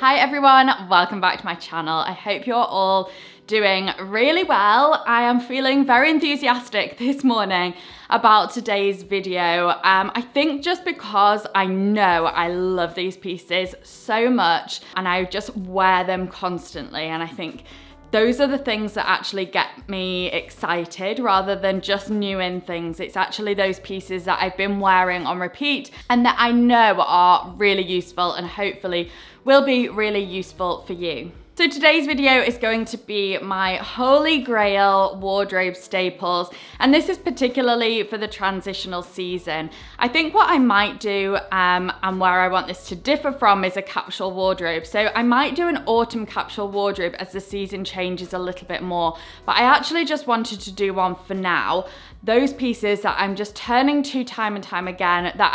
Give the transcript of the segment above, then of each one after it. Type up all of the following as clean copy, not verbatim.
Hi everyone, welcome back to my channel. I hope you're all doing really well. I am feeling very enthusiastic this morning about today's video. I think just because I know I love these pieces so much and I just wear them constantly, and I think those are the things that actually get me excited rather than just new in things. It's actually those pieces that I've been wearing on repeat and that I know are really useful and hopefully will be really useful for you. So today's video is going to be my Holy Grail wardrobe staples, and this is particularly for the transitional season. I think what I might do, and where I want this to differ from, is a capsule wardrobe. So I might do an autumn capsule wardrobe as the season changes a little bit more, but I actually just wanted to do one for now. Those pieces that I'm just turning to time and time again, that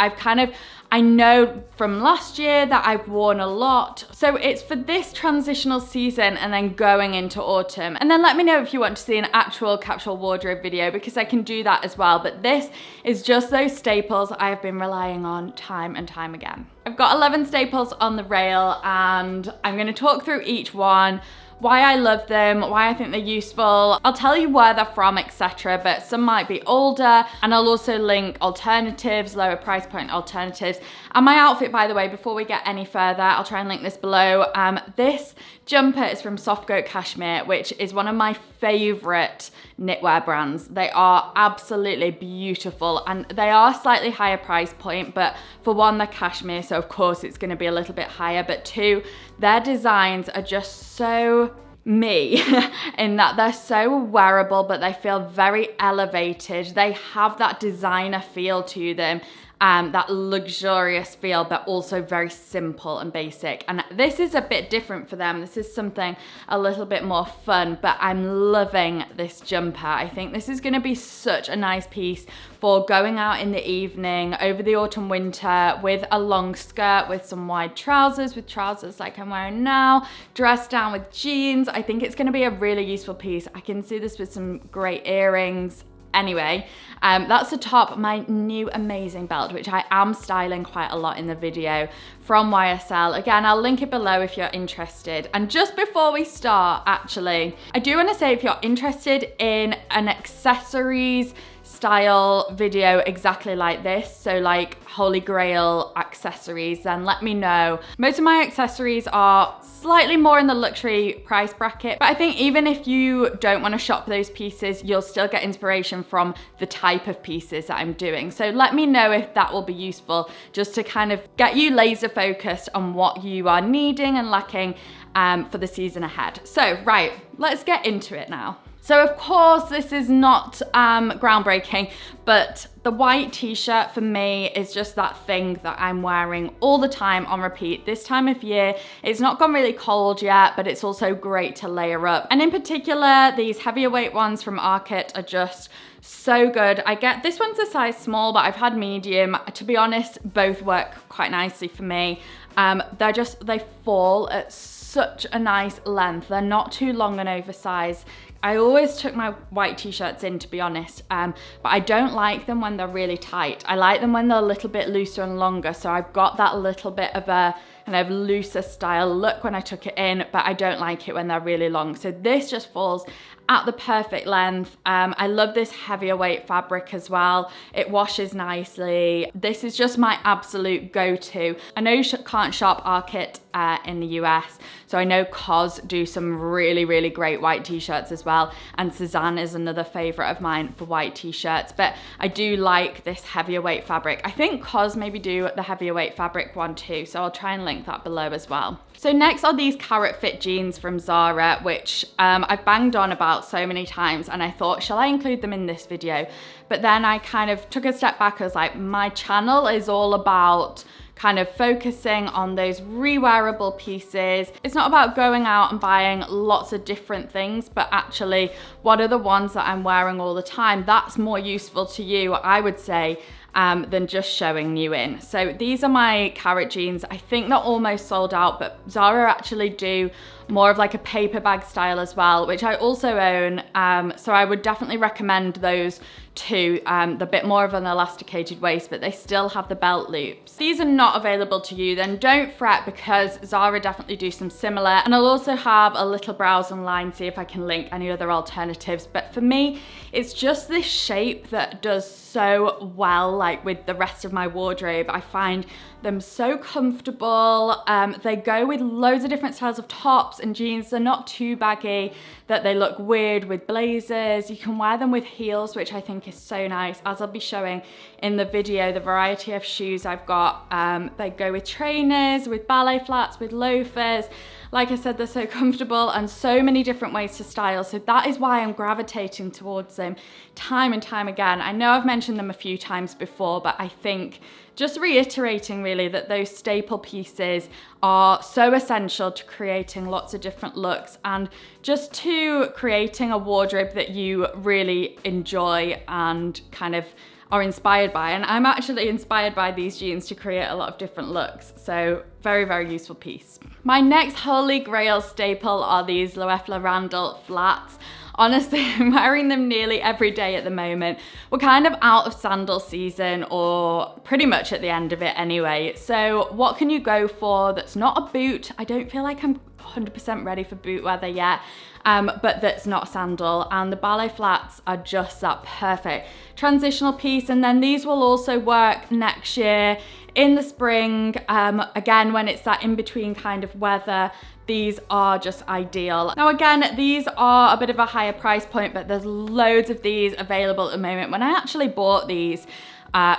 I know from last year that I've worn a lot. So it's for this transitional season and then going into autumn. And then let me know if you want to see an actual capsule wardrobe video, because I can do that as well. But this is just those staples I've been relying on time and time again. I've got 11 staples on the rail and I'm gonna talk through each one, why I love them, why I think they're useful. I'll tell you where they're from, etc. But some might be older, and I'll also link alternatives, lower price point alternatives. And my outfit, by the way, before we get any further, I'll try and link this below. This jumper is from Soft Goat Cashmere, which is one of my favorite knitwear brands. They are absolutely beautiful and they are slightly higher price point, but for one, they're cashmere, so of course it's going to be a little bit higher, but two, their designs are just so me in that they're so wearable, but they feel very elevated. They have that designer feel to them, that luxurious feel, but also very simple and basic. And this is a bit different for them. This is something a little bit more fun, but I'm loving this jumper. I think this is going to be such a nice piece for going out in the evening over the autumn winter with a long skirt, with some wide trousers, with trousers like I'm wearing now, dressed down with jeans. I think it's going to be a really useful piece. I can see this with some great earrings. Anyway, that's the top, my new amazing belt, which I am styling quite a lot in the video, from YSL. Again, I'll link it below if you're interested. And just before we start, actually, I do want to say if you're interested in an accessories style video exactly like this, so like Holy Grail accessories, then let me know. Most of my accessories are slightly more in the luxury price bracket, but I think even if you don't want to shop those pieces, you'll still get inspiration from the type of pieces that I'm doing. So let me know if that will be useful, just to kind of get you laser focused on what you are needing and lacking for the season ahead. So right, let's get into it now. So of course, this is not groundbreaking, but the white t-shirt for me is just that thing that I'm wearing all the time on repeat. This time of year, it's not gone really cold yet, but it's also great to layer up. And in particular, these heavier weight ones from Arket are just so good. I get, this one's a size small, but I've had medium. To be honest, both work quite nicely for me. They fall at such a nice length. They're not too long and oversized. I always took my white t-shirts in, to be honest, but I don't like them when they're really tight. I like them when they're a little bit looser and longer, so I've got that little bit of a kind of looser style look when I took it in, but I don't like it when they're really long. So this just falls at the perfect length. I love this heavier weight fabric as well. It washes nicely. This is just my absolute go-to. I know you can't shop Arket in the US, so I know COS do some really, really great white t-shirts as well, and Suzanne is another favorite of mine for white t-shirts, but I do like this heavier weight fabric. I think COS maybe do the heavier weight fabric one too, so I'll try and link that below as well. So next are these carrot fit jeans from Zara, which I've banged on about so many times, and I thought, shall I include them in this video? But then I kind of took a step back. I was like, my channel is all about kind of focusing on those re-wearable pieces. It's not about going out and buying lots of different things, but actually what are the ones that I'm wearing all the time? That's more useful to you, I would say, than just showing new in. So these are my carrot jeans. I think they're almost sold out, but Zara actually do more of like a paper bag style as well, which I also own. So I would definitely recommend those to the bit more of an elasticated waist, but they still have the belt loops. These are not available to you, then don't fret, because Zara definitely do some similar, and I'll also have a little browse online, see if I can link any other alternatives. But for me, it's just this shape that does so well like with the rest of my wardrobe. I find them so comfortable. They go with loads of different styles of tops and jeans. They're not too baggy that they look weird with blazers. You can wear them with heels, which I think is so nice, as I'll be showing in the video the variety of shoes I've got. They go with trainers, with ballet flats, with loafers. Like I said, they're so comfortable and so many different ways to style. So that is why I'm gravitating towards them time and time again. I know I've mentioned them a few times before, but I think just reiterating really that those staple pieces are so essential to creating lots of different looks and just to creating a wardrobe that you really enjoy and kind of are inspired by. And I'm actually inspired by these jeans to create a lot of different looks. So very, very useful piece. My next holy grail staple are these LFA Randall Flats. Honestly, I'm wearing them nearly every day at the moment. We're kind of out of sandal season, or pretty much at the end of it anyway. So what can you go for that's not a boot? I don't feel like I'm 100% ready for boot weather yet, but that's not sandal. And the ballet flats are just that perfect transitional piece. And then these will also work next year in the spring, again, when it's that in-between kind of weather. These are just ideal. Now again, these are a bit of a higher price point, but there's loads of these available at the moment. When I actually bought these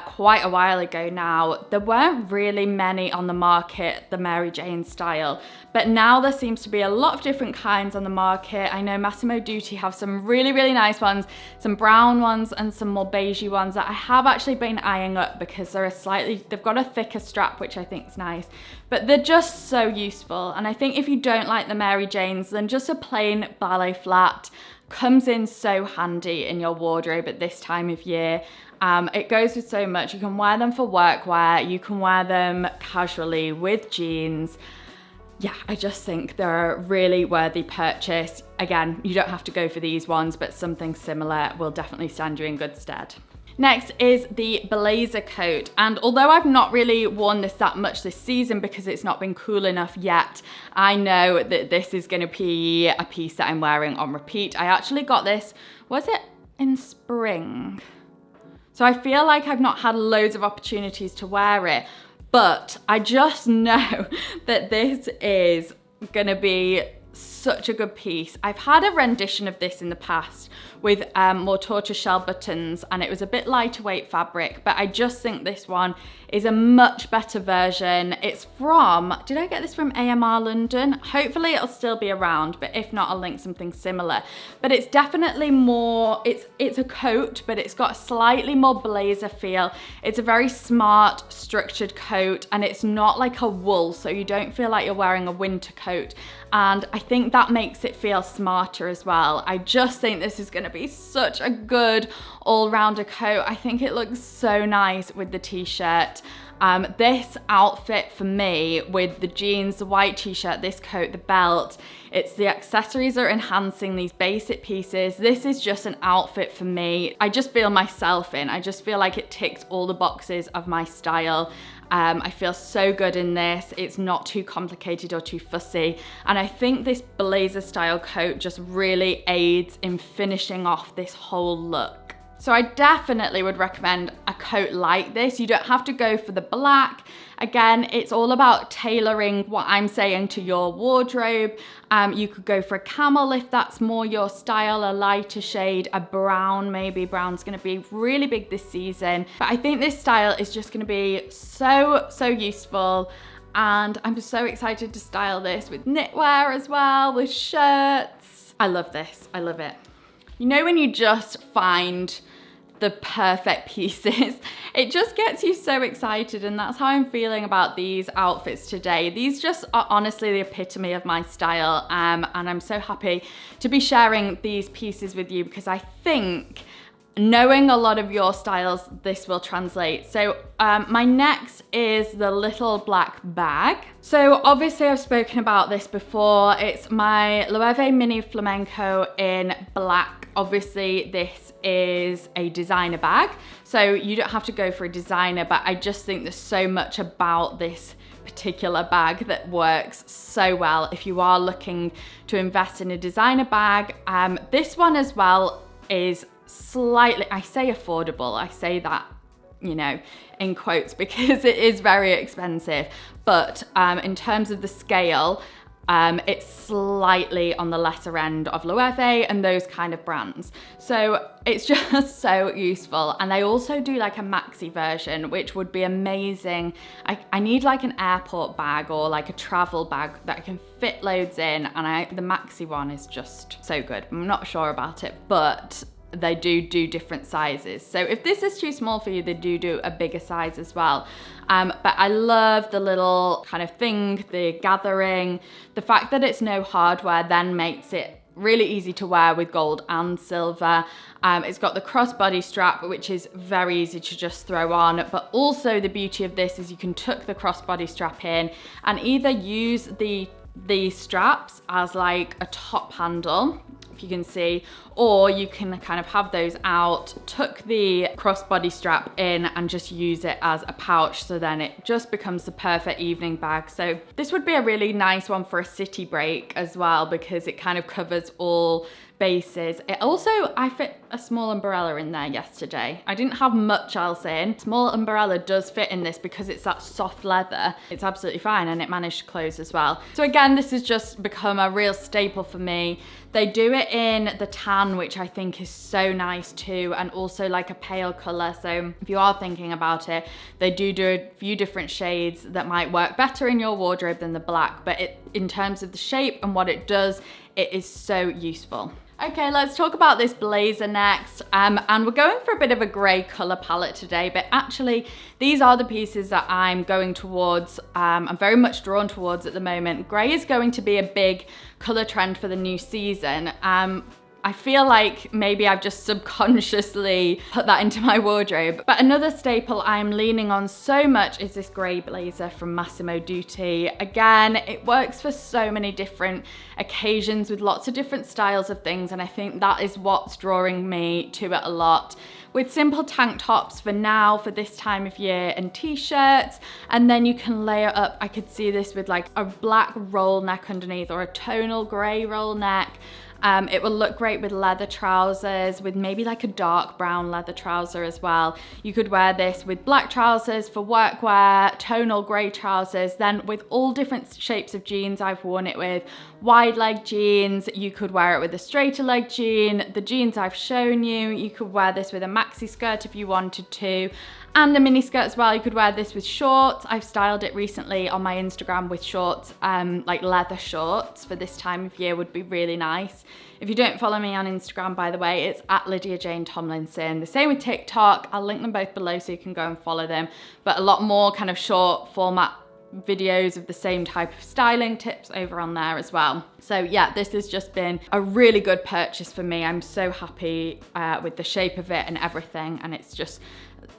quite a while ago now, there weren't really many on the market, the Mary Jane style, but now there seems to be a lot of different kinds on the market. I know Massimo Dutti have some really, really nice ones, some brown ones and some more beigey ones that I have actually been eyeing up because they've got a thicker strap, which I think is nice, but they're just so useful. And I think if you don't like the Mary Janes, then just a plain ballet flat comes in so handy in your wardrobe at this time of year. It goes with so much. You can wear them for workwear, you can wear them casually with jeans. Yeah, I just think they're a really worthy purchase. Again, you don't have to go for these ones, but something similar will definitely stand you in good stead. Next is the blazer coat, and although I've not really worn this that much this season because it's not been cool enough yet, I know that this is going to be a piece that I'm wearing on repeat. I actually got this, was it in spring? So I feel like I've not had loads of opportunities to wear it, but I just know that this is going to be such a good piece. I've had a rendition of this in the past with more tortoiseshell buttons, and it was a bit lighter weight fabric, but I just think this one is a much better version. It's from, did I get this from AMR London? Hopefully it'll still be around, but if not, I'll link something similar. But it's definitely more, it's a coat, but it's got a slightly more blazer feel. It's a very smart, structured coat, and it's not like a wool, so you don't feel like you're wearing a winter coat. And I think that makes it feel smarter as well. I just think this is gonna be such a good all-rounder coat. I think it looks so nice with the t-shirt. This outfit for me, with the jeans, the white t-shirt, this coat, the belt, it's the accessories are enhancing these basic pieces. This is just an outfit for me. I just feel myself in. I just feel like it ticks all the boxes of my style. I feel so good in this. It's not too complicated or too fussy. And I think this blazer style coat just really aids in finishing off this whole look. So I definitely would recommend a coat like this. You don't have to go for the black. Again, it's all about tailoring what I'm saying to your wardrobe. You could go for a camel if that's more your style, a lighter shade, a brown maybe. Brown's gonna be really big this season. But I think this style is just gonna be so, so useful. And I'm so excited to style this with knitwear as well, with shirts. I love this, I love it. You know when you just find the perfect pieces, it just gets you so excited, and that's how I'm feeling about these outfits today. These just are honestly the epitome of my style, and I'm so happy to be sharing these pieces with you because I think knowing a lot of your styles, this will translate. So my next is the little black bag. So obviously I've spoken about this before. It's my Loewe Mini Flamenco in black obviously this is a designer bag, so you don't have to go for a designer, but I just think there's so much about this particular bag that works so well if you are looking to invest in a designer bag. This one as well is slightly, I say affordable, I say that, you know, in quotes, because it is very expensive, but in terms of the scale, it's slightly on the lesser end of LFA and those kind of brands. So it's just so useful. And they also do like a maxi version, which would be amazing. I need like an airport bag or like a travel bag that I can fit loads in. And the maxi one is just so good. I'm not sure about it, but they do different sizes. So if this is too small for you, they do a bigger size as well. But I love the little kind of thing, the gathering, the fact that it's no hardware then makes it really easy to wear with gold and silver. It's got the crossbody strap, which is very easy to just throw on, but also the beauty of this is you can tuck the crossbody strap in and either use the straps as like a top handle, if you can see, or you can kind of have those out, tuck the crossbody strap in and just use it as a pouch, so then it just becomes the perfect evening bag. So this would be a really nice one for a city break as well, because it kind of covers all bases. It also, I fit a small umbrella in there yesterday. I didn't have much else in. Small umbrella does fit in this because it's that soft leather. It's absolutely fine, and it managed to close as well. So again, this has just become a real staple for me. They do it in the tan, which I think is so nice too, and also like a pale color. So if you are thinking about it, they do a few different shades that might work better in your wardrobe than the black, but in terms of the shape and what it does, it is so useful. Okay, let's talk about this blazer next. And we're going for a bit of a grey colour palette today, but actually these are the pieces that I'm going towards, I'm very much drawn towards at the moment. Grey is going to be a big colour trend for the new season. I feel like maybe I've just subconsciously put that into my wardrobe. But another staple I'm leaning on so much is this grey blazer from Massimo Dutti. Again, it works for so many different occasions with lots of different styles of things, and I think that is what's drawing me to it a lot. With simple tank tops for now, for this time of year, and t-shirts, and then you can layer up. I could see this with like a black roll neck underneath or a tonal grey roll neck. It will look great with leather trousers, with maybe like a dark brown leather trouser as well. You could wear this with black trousers for workwear, tonal grey trousers, then with all different shapes of jeans I've worn it with. Wide leg jeans, you could wear it with a straighter leg jean. The jeans I've shown you, you could wear this with a maxi skirt if you wanted to. And a mini skirt as well. You could wear this with shorts. I've styled it recently on my Instagram with shorts, like leather shorts for this time of year would be really nice. If you don't follow me on Instagram, by the way, it's at Lydia Jane Tomlinson. The same with TikTok. I'll link them both below so you can go and follow them. But a lot more kind of short format videos of the same type of styling tips over on there as well. So yeah, this has just been a really good purchase for me. I'm so happy with the shape of it and everything, and it's just,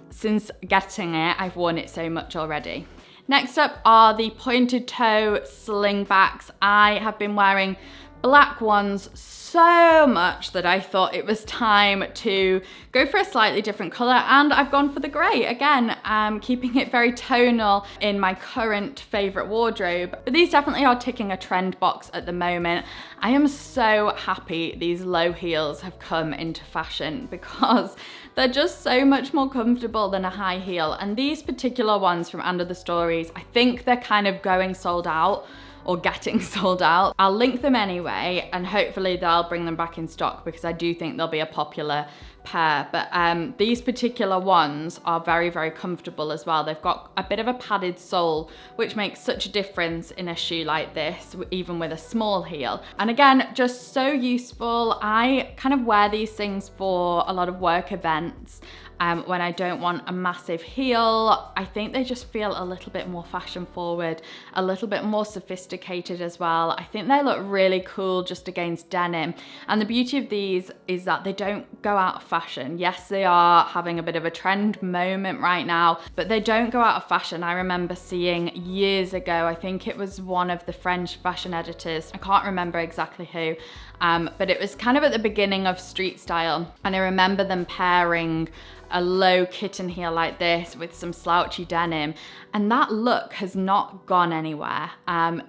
since getting it, I've worn it so much already. Next up are the pointed toe slingbacks. I have been wearing black ones so much that I thought it was time to go for a slightly different color, and I've gone for the grey again, keeping it very tonal in my current favorite wardrobe. But these definitely are ticking a trend box at the moment. I am so happy these low heels have come into fashion because they're just so much more comfortable than a high heel. And these particular ones from Under the Stories, I think they're kind of going sold out, or getting sold out. I'll link them anyway, and hopefully they'll bring them back in stock because I do think they'll be a popular pair. But these particular ones are very, very comfortable as well. They've got a bit of a padded sole, which makes such a difference in a shoe like this, even with a small heel. And again, just so useful. I kind of wear these things for a lot of work events. when I don't want a massive heel. I think they just feel a little bit more fashion forward, a little bit more sophisticated as well. I think they look really cool just against denim. And the beauty of these is that they don't go out of fashion. Yes, they are having a bit of a trend moment right now, but they don't go out of fashion. I remember seeing years ago, I think it was one of the French fashion editors, I can't remember exactly who, but it was kind of at the beginning of street style. And I remember them pairing a low kitten heel like this with some slouchy denim, and that look has not gone anywhere.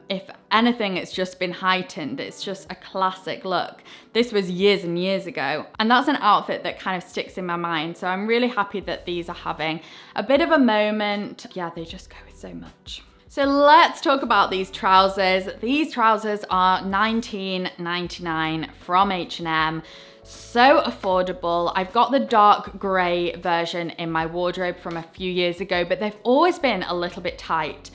If anything, it's just been heightened. It's just a classic look. This was years and years ago, and that's an outfit that kind of sticks in my mind. So I'm really happy that these are having a bit of a moment. Yeah, they just go with so much. So let's talk about these trousers. These trousers are $19.99 from H&M. So affordable. I've got the dark grey version in my wardrobe from a few years ago, but they've always been a little bit tight.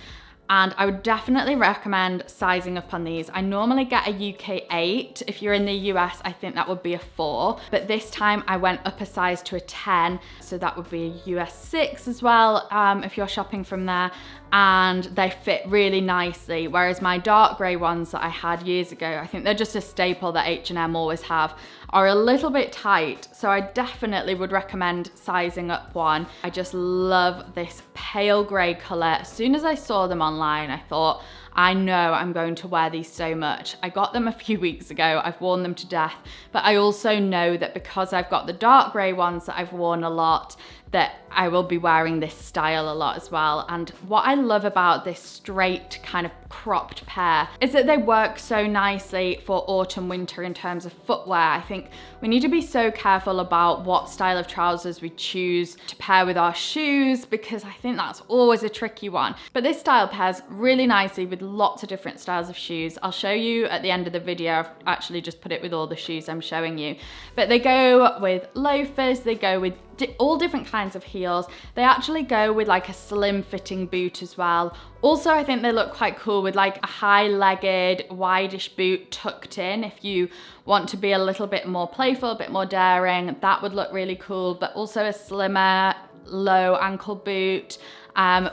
And I would definitely recommend sizing up on these. I normally get a UK 8. If you're in the US, I think that would be a 4. But this time I went up a size to a 10. So that would be a US 6 as well, if you're shopping from there. And they fit really nicely. Whereas my dark grey ones that I had years ago, I think they're just a staple that H&M always have, are a little bit tight. So I definitely would recommend sizing up one. I just love this pale grey colour. As soon as I saw them online, I thought, I know I'm going to wear these so much. I got them a few weeks ago. I've worn them to death, but I also know that because I've got the dark grey ones that I've worn a lot, that I will be wearing this style a lot as well. And what I love about this straight kind of cropped pair is that they work so nicely for autumn, winter in terms of footwear. I think we need to be so careful about what style of trousers we choose to pair with our shoes, because I think that's always a tricky one. But this style pairs really nicely with lots of different styles of shoes. I'll show you at the end of the video. I've actually just put it with all the shoes I'm showing you. But they go with loafers, they go with all different kinds of heels. They actually go with like a slim fitting boot as well. Also, I think they look quite cool with like a high-legged, wide-ish boot tucked in. If you want to be a little bit more playful, a bit more daring, that would look really cool. But also a slimmer, low ankle boot.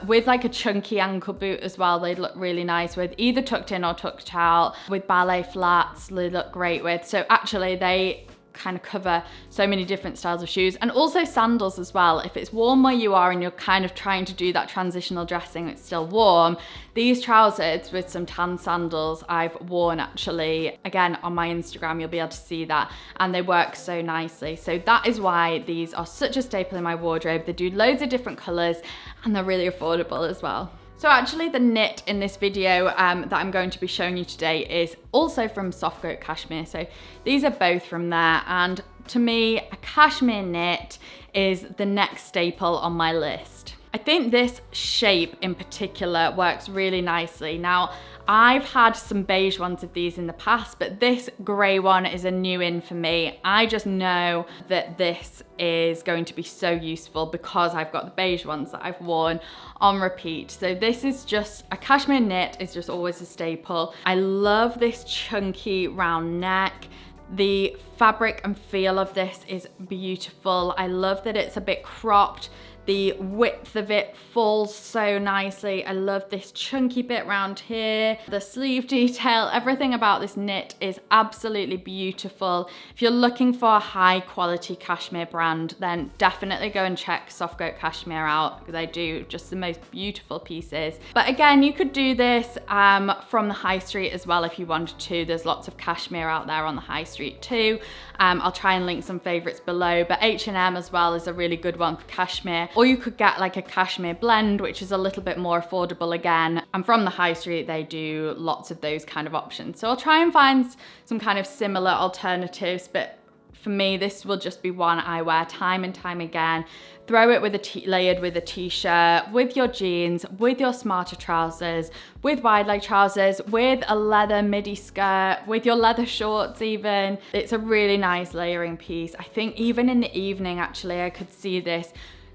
With like a chunky ankle boot as well, they'd look really nice with, either tucked in or tucked out. With ballet flats, they look great with. So actually they kind of cover so many different styles of shoes, and also sandals as well. If it's warm where you are and you're kind of trying to do that transitional dressing, it's still warm, these trousers with some tan sandals I've worn actually, again on my Instagram, you'll be able to see that, and they work so nicely. So that is why these are such a staple in my wardrobe. They do loads of different colors and they're really affordable as well. So actually the knit in this video that I'm going to be showing you today is also from Soft Goat Cashmere. So these are both from there, and to me, a cashmere knit is the next staple on my list. I think this shape in particular works really nicely. Now, I've had some beige ones of these in the past, but this grey one is a new in for me. I just know that this is going to be so useful because I've got the beige ones that I've worn on repeat. So this is just, a cashmere knit is just always a staple. I love this chunky round neck. The fabric and feel of this is beautiful. I love that it's a bit cropped. The width of it falls so nicely. I love this chunky bit round here. The sleeve detail, everything about this knit is absolutely beautiful. If you're looking for a high quality cashmere brand, then definitely go and check Soft Goat Cashmere out. They do just the most beautiful pieces. But again, you could do this from the high street as well if you wanted to. There's lots of cashmere out there on the high street too. I'll try and link some favorites below, but H&M as well is a really good one for cashmere. Or you could get like a cashmere blend, which is a little bit more affordable again. And from the high street, they do lots of those kind of options. So I'll try and find some kind of similar alternatives, but for me, this will just be one I wear time and time again. Throw it with layered with a t-shirt, with your jeans, with your smarter trousers, with wide leg trousers, with a leather midi skirt, with your leather shorts even. It's a really nice layering piece. I think even in the evening, actually, I could see this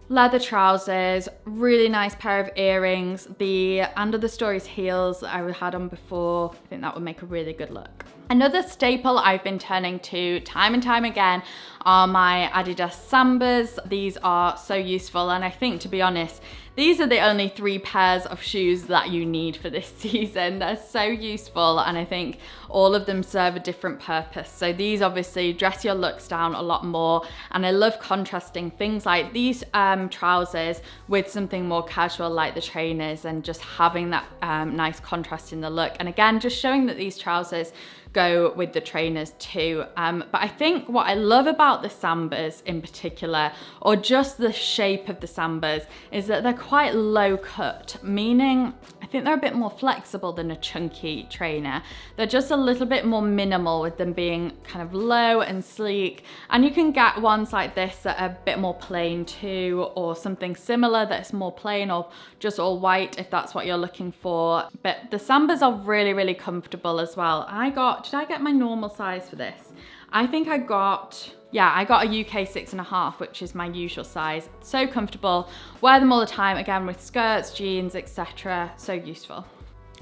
leather trousers, really nice pair of earrings, the Under the Stories heels that I had on before. I think that would make a really good look. Another staple I've been turning to time and time again are my Adidas Sambas. These are so useful, and I think, to be honest, these are the only 3 pairs of shoes that you need for this season. They're so useful, and I think all of them serve a different purpose. So these obviously dress your looks down a lot more, and I love contrasting things like these trousers with something more casual like the trainers, and just having that nice contrast in the look. And again, just showing that these trousers go with the trainers too. But I think what I love about the Sambas in particular, or just the shape of the Sambas, is that they're quite low cut, meaning I think they're a bit more flexible than a chunky trainer. They're just a little bit more minimal with them being kind of low and sleek. And you can get ones like this that are a bit more plain too, or something similar that's more plain or just all white if that's what you're looking for. But the Sambas are really, really comfortable as well. Did I get my normal size for this? I think I got a UK 6.5, which is my usual size. So comfortable, wear them all the time, again with skirts, jeans, etc. So useful.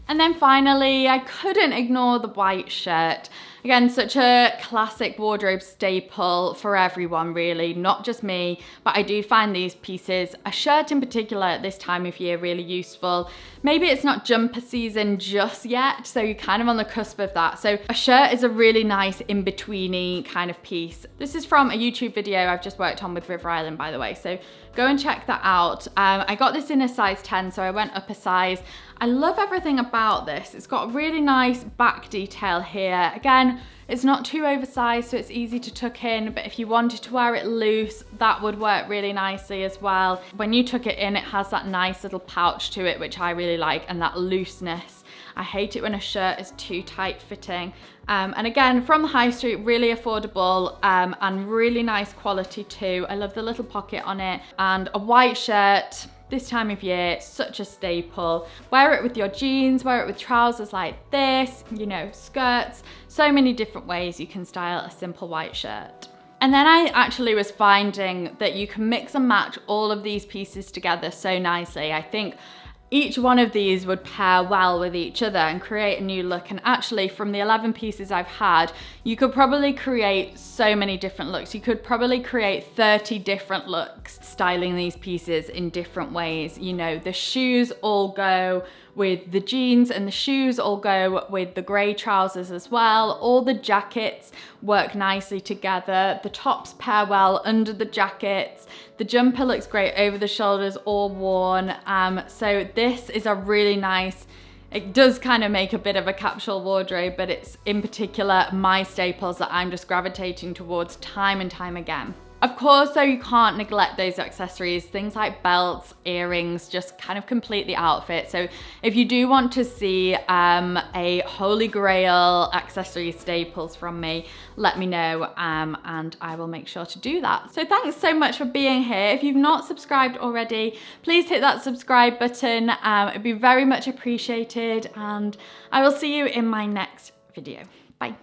And then finally, I couldn't ignore the white shirt. Again, such a classic wardrobe staple for everyone really, not just me, but I do find these pieces, a shirt in particular at this time of year, really useful. Maybe it's not jumper season just yet, so you're kind of on the cusp of that. So a shirt is a really nice in-betweeny kind of piece. This is from a YouTube video I've just worked on with River Island, by the way, so go and check that out. I got this in a size 10, so I went up a size. I love everything about this. It's got a really nice back detail here. Again, it's not too oversized, so it's easy to tuck in, but if you wanted to wear it loose, that would work really nicely as well. When you tuck it in, it has that nice little pouch to it, which I really like, and that looseness. I hate it when a shirt is too tight fitting. And again, from the high street, really affordable and really nice quality too. I love the little pocket on it, and a white shirt this time of year, such a staple. Wear it with your jeans, wear it with trousers like this, you know, skirts. So many different ways you can style a simple white shirt. And then I actually was finding that you can mix and match all of these pieces together so nicely. I think each one of these would pair well with each other and create a new look. And actually, from the 11 pieces I've had, you could probably create so many different looks. You could probably create 30 different looks styling these pieces in different ways. You know, the shoes all go with the jeans, and the shoes all go with the grey trousers as well. All the jackets work nicely together. The tops pair well under the jackets. The jumper looks great over the shoulders, all worn. So this is a really nice, it does kind of make a bit of a capsule wardrobe, but it's in particular my staples that I'm just gravitating towards time and time again. Of course, though, you can't neglect those accessories, things like belts, earrings, just kind of complete the outfit. So if you do want to see a holy grail accessory staples from me, let me know and I will make sure to do that. So thanks so much for being here. If you've not subscribed already, please hit that subscribe button. It'd be very much appreciated, and I will see you in my next video. Bye.